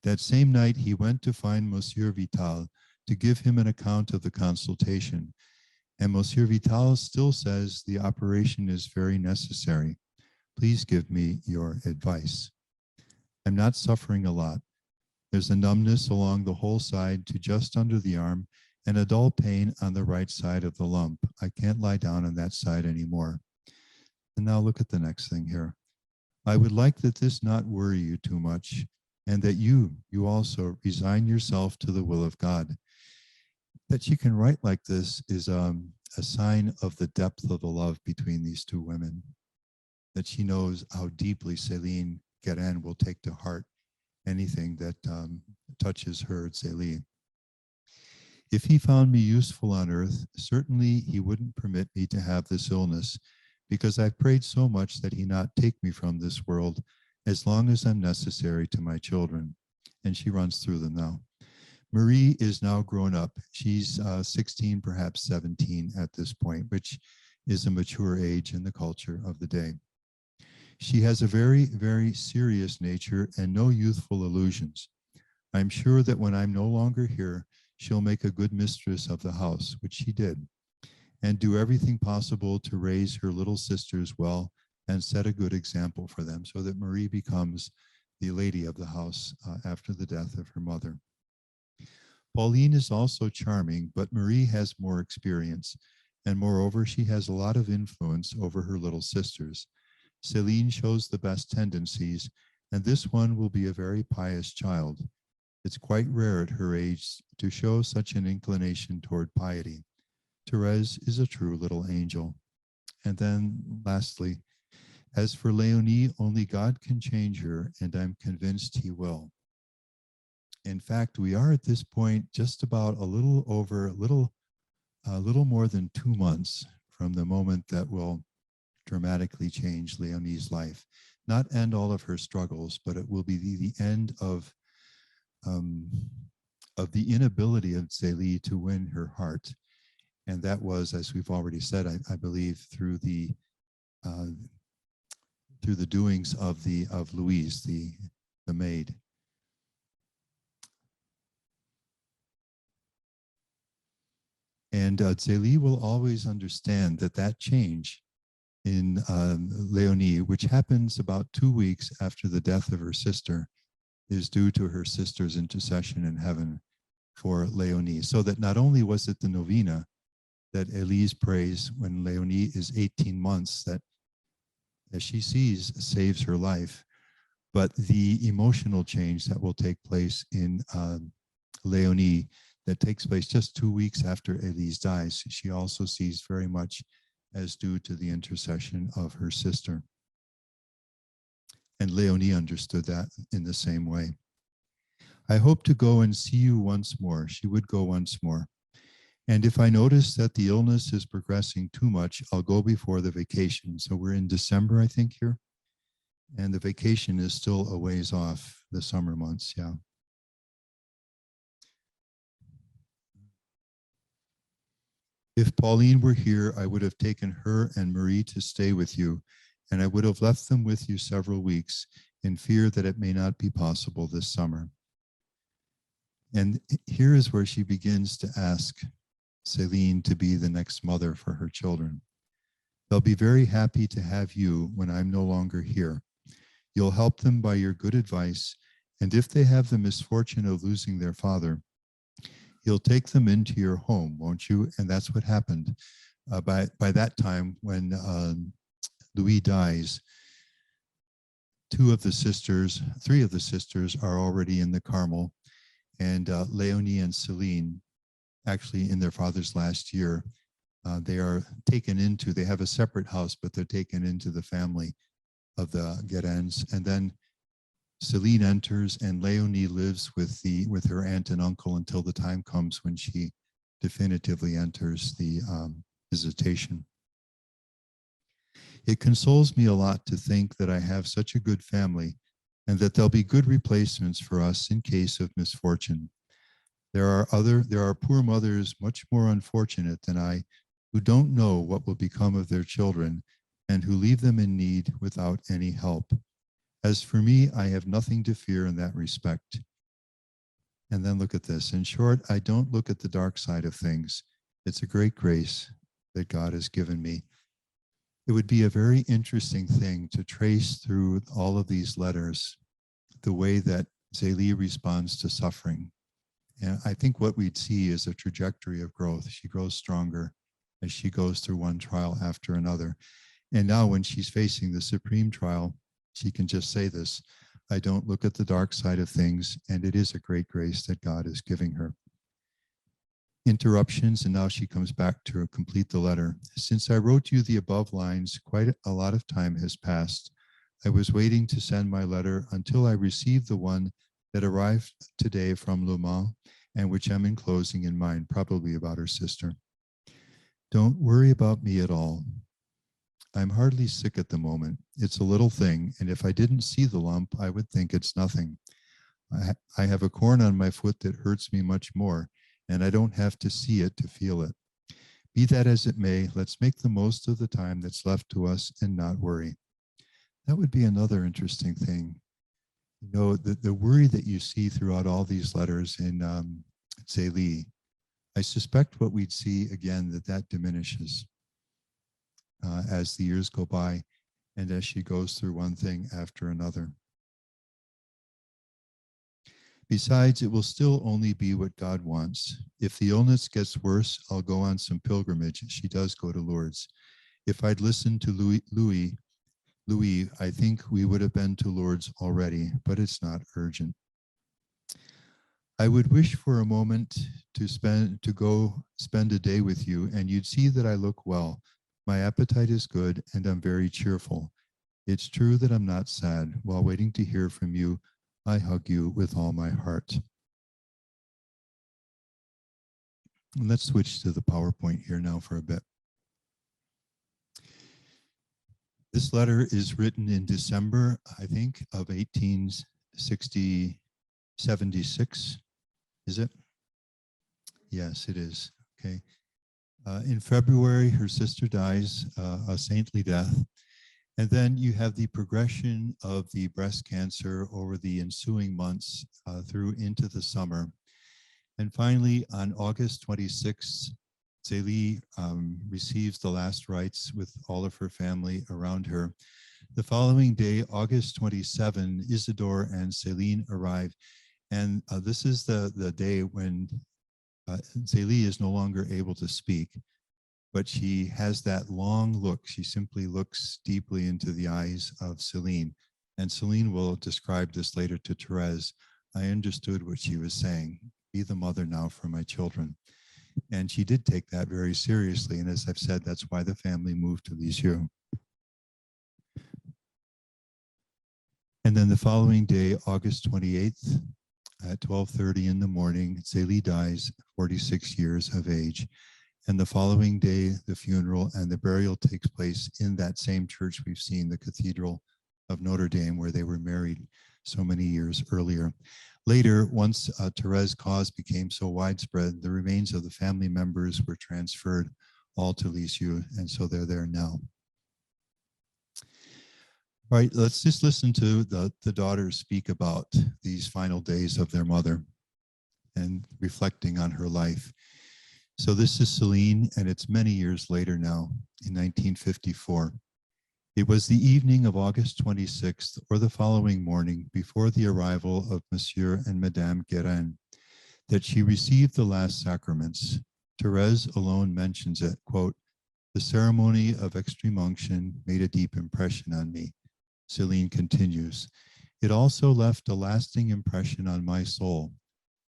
That same night, he went to find Monsieur Vital to give him an account of the consultation. And Monsieur Vital still says the operation is very necessary. Please give me your advice. I'm not suffering a lot. There's a numbness along the whole side to just under the arm and a dull pain on the right side of the lump. I can't lie down on that side anymore. And now look at the next thing here. I would like that this not worry you too much and that you also resign yourself to the will of God. That she can write like this is a sign of the depth of the love between these two women. That she knows how deeply Céline Guérin will take to heart anything that touches her, Zelie. If he found me useful on earth, certainly he wouldn't permit me to have this illness, because I've prayed so much that he not take me from this world as long as I'm necessary to my children. And she runs through them now. Marie is now grown up. She's 16, perhaps 17 at this point, which is a mature age in the culture of the day. She has a very, very serious nature and no youthful illusions. I'm sure that when I'm no longer here, she'll make a good mistress of the house, which she did, and do everything possible to raise her little sisters well and set a good example for them so that Marie becomes the lady of the house after the death of her mother. Pauline is also charming, but Marie has more experience, and moreover, she has a lot of influence over her little sisters. Céline shows the best tendencies, and this one will be a very pious child. It's quite rare at her age to show such an inclination toward piety. Thérèse is a true little angel. And then lastly, as for Leonie, only God can change her, and I'm convinced he will. In fact, we are at this point just about a little more than 2 months from the moment that will dramatically change Leonie's life. Not end all of her struggles, but it will be the end of the inability of Zelie to win her heart. And that was, as we've already said, I believe, through the doings of Louise, the maid. And Zelie will always understand that change in Leonie, which happens about 2 weeks after the death of her sister, is due to her sister's intercession in heaven for Leonie. So that not only was it the novena that Elise prays when Leonie is 18 months, that, as she sees, saves her life, but the emotional change that will take place in Leonie, that takes place just 2 weeks after Elise dies, she also sees very much as due to the intercession of her sister. And Leonie understood that in the same way. I hope to go and see you once more. She would go once more. And if I notice that the illness is progressing too much, I'll go before the vacation. So we're in December, I think, here. And the vacation is still a ways off, the summer months, yeah. If Pauline were here, I would have taken her and Marie to stay with you, and I would have left them with you several weeks in fear that it may not be possible this summer. And here is where she begins to ask Céline to be the next mother for her children. They'll be very happy to have you when I'm no longer here. You'll help them by your good advice, and if they have the misfortune of losing their father, you'll take them into your home, won't you? And that's what happened. By that time, when Louis dies, three of the sisters are already in the Carmel, and Leonie and Céline, actually in their father's last year, they are taken into, they have a separate house, but they're taken into the family of the Guérens. And then Céline enters, and Leonie lives with her aunt and uncle until the time comes when she definitively enters the visitation. It consoles me a lot to think that I have such a good family and that there'll be good replacements for us in case of misfortune. There are poor mothers much more unfortunate than I, who don't know what will become of their children and who leave them in need without any help. As for me, I have nothing to fear in that respect. And then look at this. In short, I don't look at the dark side of things. It's a great grace that God has given me. It would be a very interesting thing to trace through all of these letters the way that Zelie responds to suffering. And I think what we'd see is a trajectory of growth. She grows stronger as she goes through one trial after another. And now when she's facing the supreme trial, she can just say this: I don't look at the dark side of things, and it is a great grace that God is giving her. Interruptions, and now she comes back to complete the letter. Since I wrote you the above lines, quite a lot of time has passed. I was waiting to send my letter until I received the one that arrived today from Le Mans, and which I'm enclosing in mine, probably about her sister. Don't worry about me at all. I'm hardly sick at the moment. It's a little thing, and if I didn't see the lump, I would think it's nothing. I have a corn on my foot that hurts me much more, and I don't have to see it to feel it. Be that as it may, let's make the most of the time that's left to us and not worry. That would be another interesting thing. You know, the worry that you see throughout all these letters in Zelie, I suspect what we'd see again, that diminishes as the years go by and as she goes through one thing after another. Besides, it will still only be what God wants. If the illness gets worse, I'll go on some pilgrimage. She does go to Lourdes. If I'd listened to Louis, Louis, I think we would have been to Lourdes already, but it's not urgent. I would wish for a moment to go spend a day with you, and you'd see that I look well. My appetite is good, and I'm very cheerful. It's true that I'm not sad. While waiting to hear from you, I hug you with all my heart. And let's switch to the PowerPoint here now for a bit. This letter is written in December, I think, of 1876. Is it? Yes, it is. Okay. In February, her sister dies a saintly death. And then you have the progression of the breast cancer over the ensuing months through into the summer. And finally, on August 26th, Zelie receives the last rites with all of her family around her. The following day, August 27, Isidore and Céline arrive. And this is the day when Zelie is no longer able to speak, but she has that long look. She simply looks deeply into the eyes of Céline. And Céline will describe this later to Thérèse. I understood what she was saying. Be the mother now for my children. And she did take that very seriously. And as I've said, that's why the family moved to Lisieux. And then the following day, August 28th, at 12:30 in the morning, Zelie dies, 46 years of age. And the following day, the funeral and the burial takes place in that same church we've seen, the Cathedral of Notre Dame, where they were married so many years earlier. Later, once Thérèse's cause became so widespread, the remains of the family members were transferred all to Lisieux, and so they're there now. All right, let's just listen to the daughters speak about these final days of their mother and reflecting on her life. So this is Céline, and it's many years later now, in 1954. It was the evening of August 26th, or the following morning, before the arrival of Monsieur and Madame Guérin, that she received the last sacraments. Thérèse alone mentions it, quote, "The ceremony of extreme unction made a deep impression on me." Céline continues, "It also left a lasting impression on my soul.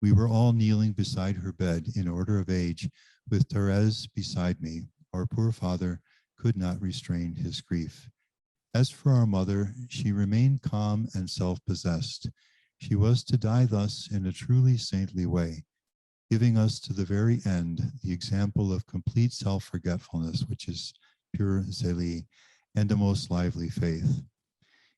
We were all kneeling beside her bed in order of age, with Thérèse beside me. Our poor father could not restrain his grief. As for our mother, she remained calm and self-possessed. She was to die thus in a truly saintly way, giving us to the very end the example of complete self-forgetfulness, which is pure Zelie, and a most lively faith.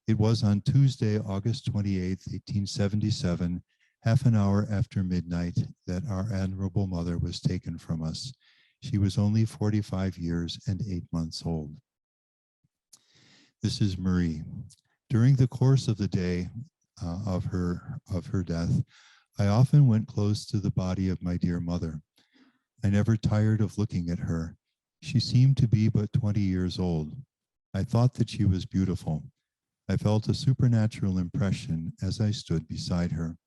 It was on Tuesday, August 28th, 1877, half an hour after midnight, that our admirable mother was taken from us. She was only 45 years and 8 months old." This is Marie. "During the course of the day of her death, I often went close to the body of my dear mother. I never tired of looking at her. She seemed to be but 20 years old. I thought that she was beautiful. I felt a supernatural impression as I stood beside her.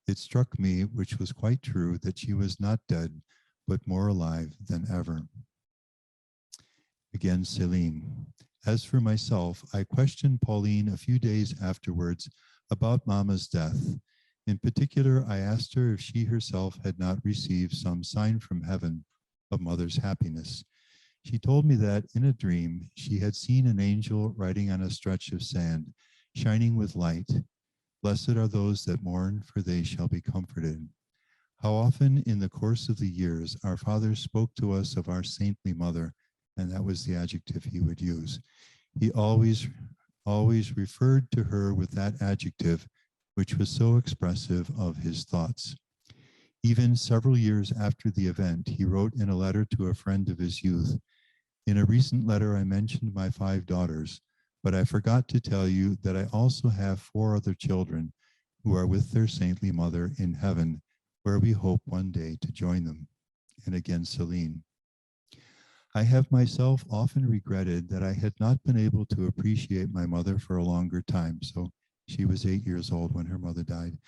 It struck me, which was quite true, that she was not dead, but more alive than ever." Again, Céline. "As for myself, I questioned Pauline a few days afterwards about Mama's death. In particular, I asked her if she herself had not received some sign from heaven of Mother's happiness. She told me that in a dream, she had seen an angel riding on a stretch of sand, shining with light. Blessed are those that mourn, for they shall be comforted. How often in the course of the years our father spoke to us of our saintly mother, and that was the adjective he would use. He always referred to her with that adjective, which was so expressive of his thoughts. Even several years after the event, he wrote in a letter to a friend of his youth, 'In a recent letter I mentioned my 5 daughters, but I forgot to tell you that I also have 4 other children who are with their saintly mother in heaven, where we hope one day to join them.'" And again, Céline. "I have myself often regretted that I had not been able to appreciate my mother for a longer time." So she was 8 years old when her mother died.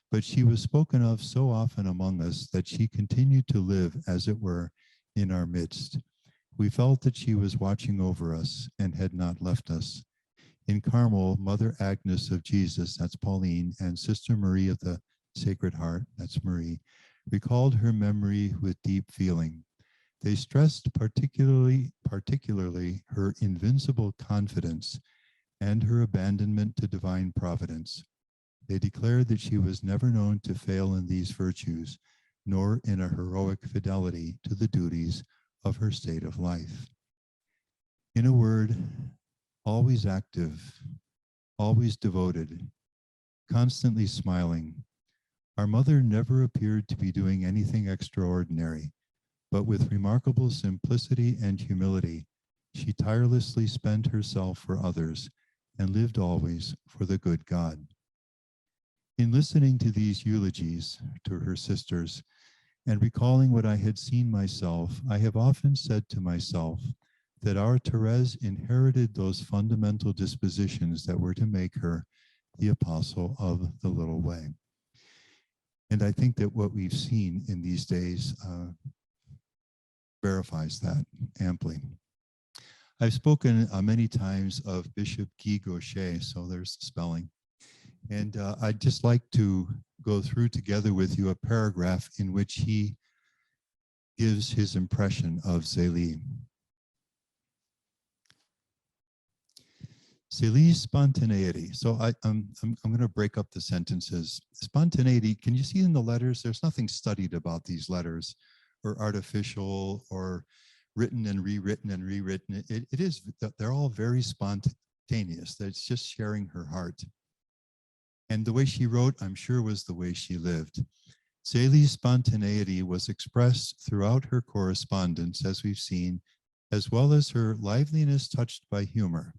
"But she was spoken of so often among us that she continued to live, as it were, in our midst. We felt that she was watching over us and had not left us. In Carmel, Mother Agnes of Jesus, that's Pauline, and Sister Marie of the Sacred Heart, that's Marie, recalled her memory with deep feeling. They stressed particularly her invincible confidence and her abandonment to divine providence. They declared that she was never known to fail in these virtues, nor in a heroic fidelity to the duties of her state of life. In a word, always active, always devoted, constantly smiling. Our mother never appeared to be doing anything extraordinary, but with remarkable simplicity and humility, she tirelessly spent herself for others and lived always for the good God. In listening to these eulogies to her sisters and recalling what I had seen myself, I have often said to myself that our Thérèse inherited those fundamental dispositions that were to make her the apostle of the little way. And I think that what we've seen in these days verifies that amply. I've spoken many times of Bishop Guy Gaucher, so there's the spelling. And I'd just like to go through together with you a paragraph in which he gives his impression of Zelie. Zelie's spontaneity. So I'm going to break up the sentences. Spontaneity, can you see in the letters? There's nothing studied about these letters or artificial or written and rewritten and rewritten. It is, they're all very spontaneous. That's just sharing her heart. And the way she wrote, I'm sure, was the way she lived. Zelie's spontaneity was expressed throughout her correspondence, as we've seen, as well as her liveliness touched by humor.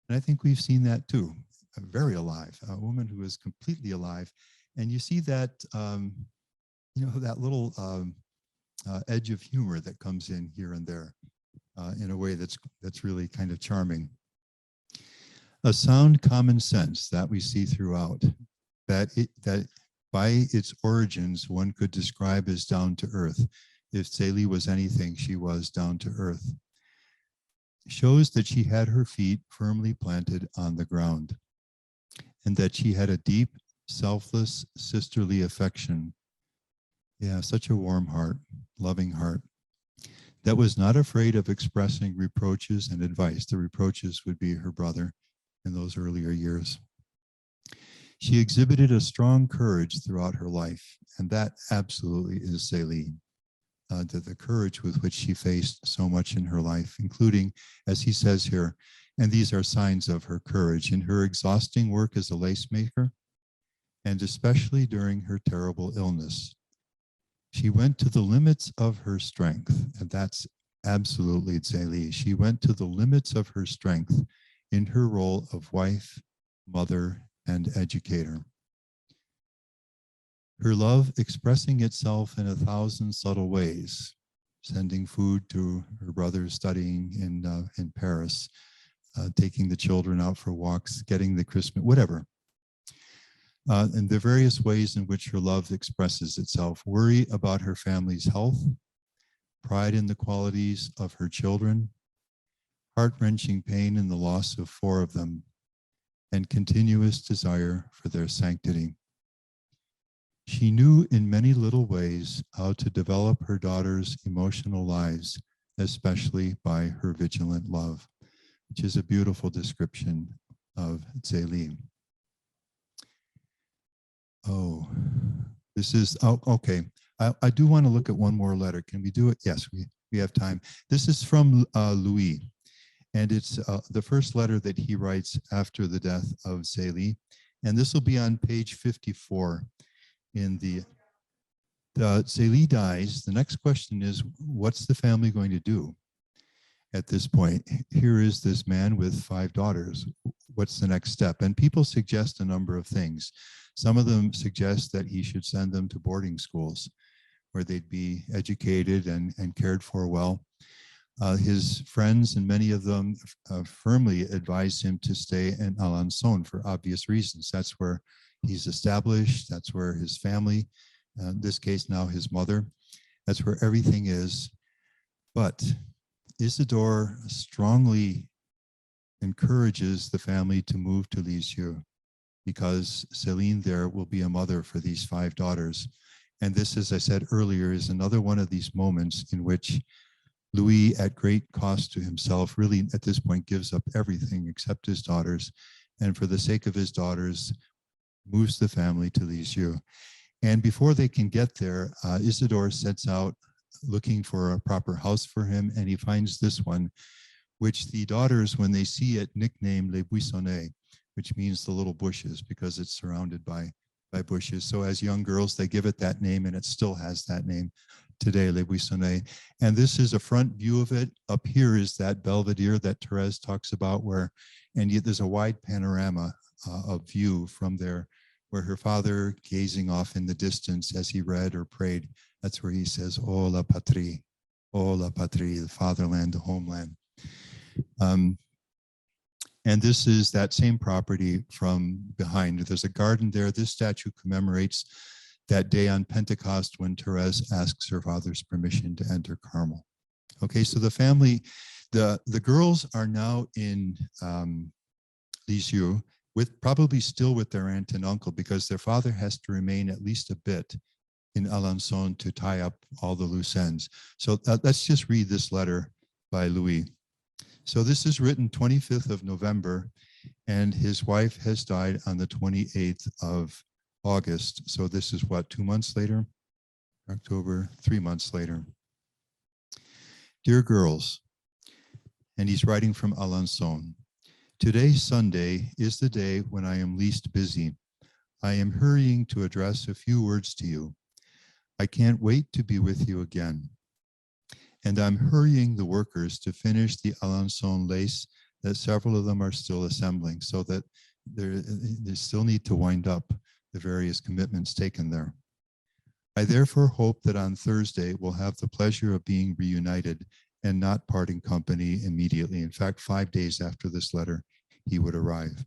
And I think we've seen that too, very alive, a woman who is completely alive. And you see that, that little edge of humor that comes in here and there in a way that's really kind of charming. A sound common sense that we see throughout, that by its origins one could describe as down to earth. If Zelie was anything, she was down to earth. Shows that she had her feet firmly planted on the ground and that she had a deep, selfless, sisterly affection. Yeah, such a warm heart, loving heart, that was not afraid of expressing reproaches and advice. The reproaches would be her brother in those earlier years. She exhibited a strong courage throughout her life, and that absolutely is Zelie. The courage with which she faced so much in her life, including, as he says here, and these are signs of her courage, in her exhausting work as a lace maker, and especially during her terrible illness. She went to the limits of her strength, and that's absolutely Zelie. She went to the limits of her strength in her role of wife, mother, and educator. Her love expressing itself in 1,000 subtle ways, sending food to her brother studying in Paris, taking the children out for walks, getting the Christmas, whatever. And the various ways in which her love expresses itself: worry about her family's health, pride in the qualities of her children, heart-wrenching pain in the loss of 4 of them, and continuous desire for their sanctity. She knew in many little ways how to develop her daughters' emotional lives, especially by her vigilant love, which is a beautiful description of Zelie. Oh, this is, oh, okay. I do want to look at one more letter. Can we do it? Yes, we have time. This is from Louis, and it's the first letter that he writes after the death of Zelie. And this will be on page 54 in the Zelie dies. The next question is, what's the family going to do at this point? Here is this man with 5 daughters. What's the next step? And people suggest a number of things. Some of them suggest that he should send them to boarding schools where they'd be educated and cared for well. His friends, and many of them firmly advise him to stay in Alençon for obvious reasons. That's where he's established. That's where his family, in this case now his mother, that's where everything is. But Isidore strongly encourages the family to move to Lisieux because Zelie there will be a mother for these 5 daughters. And this, as I said earlier, is another one of these moments in which Louis, at great cost to himself, really at this point gives up everything except his daughters, and for the sake of his daughters, moves the family to Lisieux. And before they can get there, Isidore sets out looking for a proper house for him, and he finds this one, which the daughters, when they see it, nickname Les Buissonnets, which means the little bushes, because it's surrounded by bushes. So as young girls, they give it that name, and it still has that name today, Les Buissonnets. And this is a front view of it. Up here is that belvedere that Thérèse talks about, and yet there's a wide panorama of view from there, where her father, gazing off in the distance as he read or prayed, that's where he says, "Oh la patrie, the fatherland, the homeland." And this is that same property from behind. There's a garden there. This statue commemorates that day on Pentecost when Thérèse asks her father's permission to enter Carmel. Okay, so the family, the girls are now in Lisieux, probably still with their aunt and uncle, because their father has to remain at least a bit in Alençon to tie up all the loose ends. So let's just read this letter by Louis. So this is written 25th of November, and his wife has died on the 28th of August. So this is what, 2 months later? October, 3 months later. Dear girls, and he's writing from Alençon. Today, Sunday, is the day when I am least busy. I am hurrying to address a few words to you. I can't wait to be with you again. And I'm hurrying the workers to finish the Alençon lace that several of them are still assembling, so that they still need to wind up the various commitments taken there. I therefore hope that on Thursday we'll have the pleasure of being reunited and not parting company immediately. In fact, 5 days after this letter, he would arrive.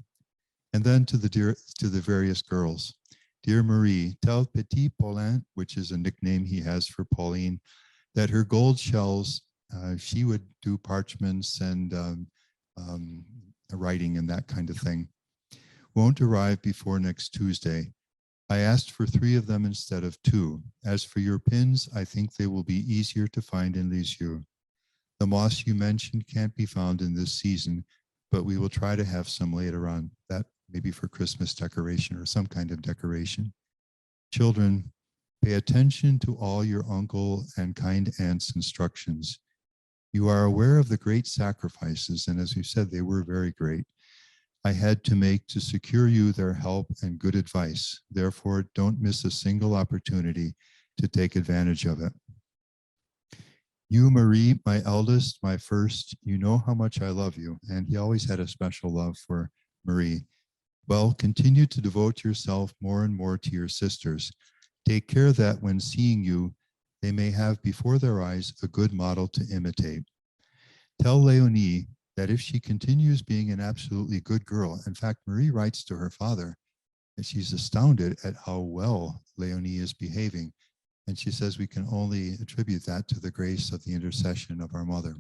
And then to the various girls. Dear Marie, tell Petit Paulin, which is a nickname he has for Pauline, that her gold shells, she would do parchments and writing and that kind of thing, won't arrive before next Tuesday. I asked for 3 of them instead of 2. As for your pins, I think they will be easier to find in Lisieux. The moss you mentioned can't be found in this season, but we will try to have some later on, that maybe for Christmas decoration or some kind of decoration. Children, pay attention to all your uncle and kind aunt's instructions. You are aware of the great sacrifices, and as you said, they were very great, I had to make to secure you their help and good advice. Therefore, don't miss a single opportunity to take advantage of it. You, Marie, my eldest, my first, you know how much I love you. And he always had a special love for Marie. Well, continue to devote yourself more and more to your sisters. Take care that when seeing you, they may have before their eyes a good model to imitate. Tell Leonie that if she continues being an absolutely good girl, in fact, Marie writes to her father that she's astounded at how well Leonie is behaving. And she says we can only attribute that to the grace of the intercession of our mother.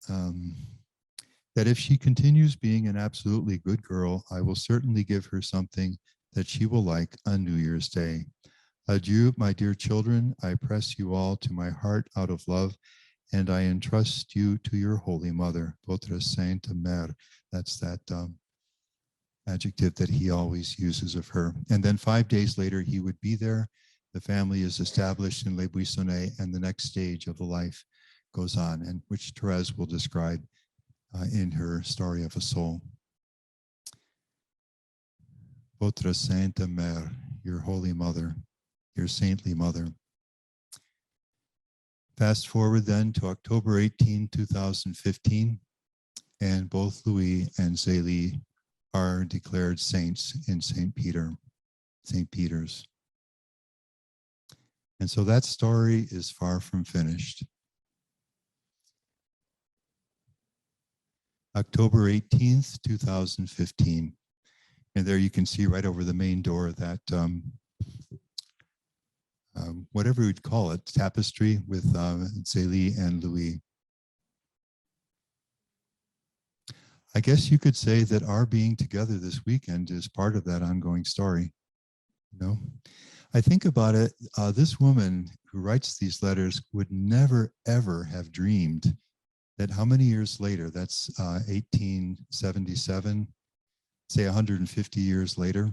That if she continues being an absolutely good girl, I will certainly give her something that she will like on New Year's Day. Adieu, my dear children. I press you all to my heart out of love, and I entrust you to your Holy Mother, Votre Sainte Mère. That's that adjective that he always uses of her. And then 5 days later, he would be there. The family is established in Les Buissonnets, and the next stage of the life goes on, and which Thérèse will describe in her Story of a Soul. Votre Sainte Mère, your Holy Mother, your saintly mother. Fast forward then to October 18, 2015, and both Louis and Zelie are declared saints in St. Peter's. And so that story is far from finished. October 18th, 2015. And there you can see right over the main door that whatever we'd call it, tapestry with Zelie and Louis. I guess you could say that our being together this weekend is part of that ongoing story. You know, I think about it, this woman who writes these letters would never, ever have dreamed that how many years later, that's 1877, say 150 years later,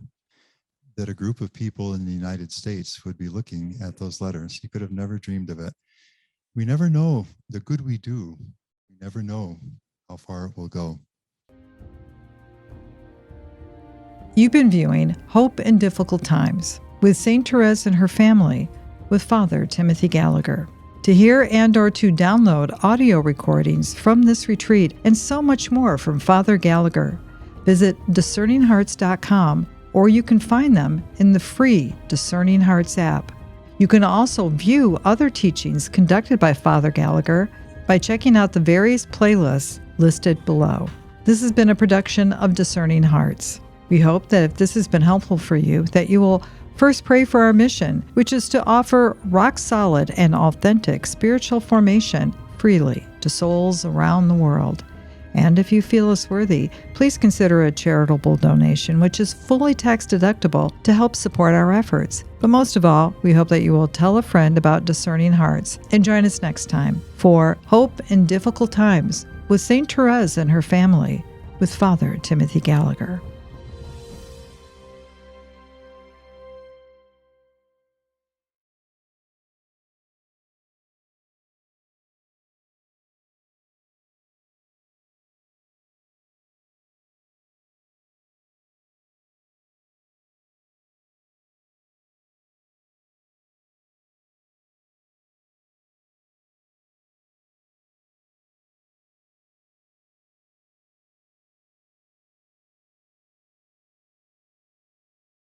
that a group of people in the United States would be looking at those letters. You could have never dreamed of it. We never know the good we do. We never know how far it will go. You've been viewing Hope in Difficult Times with St. Therese and her family with Father Timothy Gallagher. To hear and or to download audio recordings from this retreat and so much more from Father Gallagher, visit discerninghearts.com, or you can find them in the free Discerning Hearts app. You can also view other teachings conducted by Father Gallagher by checking out the various playlists listed below. This has been a production of Discerning Hearts. We hope that if this has been helpful for you, that you will first pray for our mission, which is to offer rock-solid and authentic spiritual formation freely to souls around the world. And if you feel us worthy, please consider a charitable donation, which is fully tax-deductible to help support our efforts. But most of all, we hope that you will tell a friend about Discerning Hearts and join us next time for Hope in Difficult Times with St. Therese and her family with Father Timothy Gallagher.